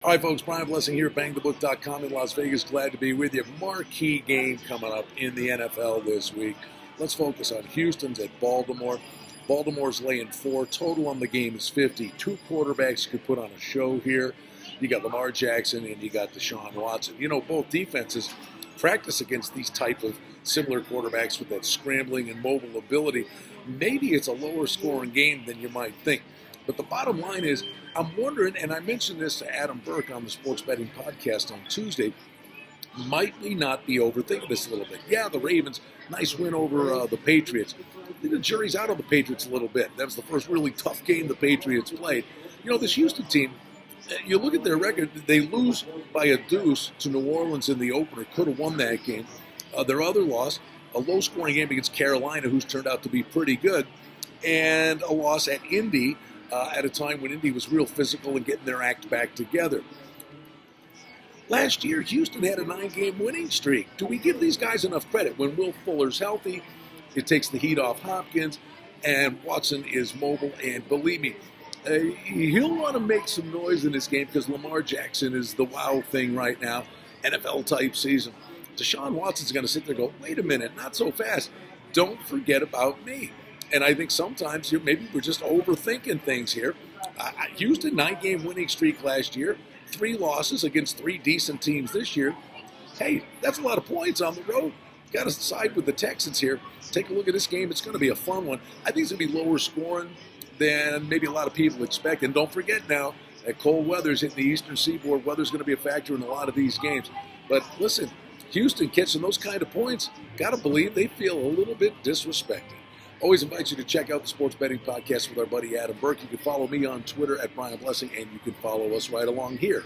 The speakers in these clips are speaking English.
All right, folks, Brian Blessing here at BangTheBook.com in Las Vegas. Glad to be with you. Marquee game coming up in the NFL this week. Let's focus on Houston's at Baltimore. Baltimore's laying 4. Total on the game is 50. Two quarterbacks could put on a show here. You got Lamar Jackson and you got Deshaun Watson. You know, both defenses practice against these type of similar quarterbacks with that scrambling and mobile ability. Maybe it's a lower scoring game than you might think. But the bottom line is, I'm wondering, and I mentioned this to Adam Burke on the Sports Betting Podcast on Tuesday, might we not be overthinking this a little bit? Yeah, the Ravens, nice win over the Patriots. I think the jury's out on the Patriots a little bit. That was the first really tough game the Patriots played. You know, this Houston team, you look at their record, they lose by a deuce to New Orleans in the opener, could have won that game. Their other loss, a low-scoring game against Carolina, who's turned out to be pretty good, and a loss at Indy, at a time when Indy was real physical and getting their act back together. Last year, Houston had a 9-game winning streak. Do we give these guys enough credit? When Will Fuller's healthy, it takes the heat off Hopkins, and Watson is mobile, and believe me, he'll want to make some noise in this game because Lamar Jackson is the wow thing right now, NFL-type season. Deshaun Watson's going to sit there and go, wait a minute, not so fast. Don't forget about me. And I think sometimes maybe we're just overthinking things here. Houston, 9-game winning streak last year, 3 losses against 3 decent teams this year. Hey, that's a lot of points on the road. Got to side with the Texans here. Take a look at this game. It's going to be a fun one. I think it's going to be lower scoring than maybe a lot of people expect. And don't forget now that cold weather's hitting the eastern seaboard. Weather's going to be a factor in a lot of these games. But listen, Houston catching those kind of points, got to believe they feel a little bit disrespected. Always invite you to check out the Sports Betting Podcast with our buddy Adam Burke. You can follow me on Twitter at Brian Blessing, and you can follow us right along here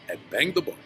at Bang the Book.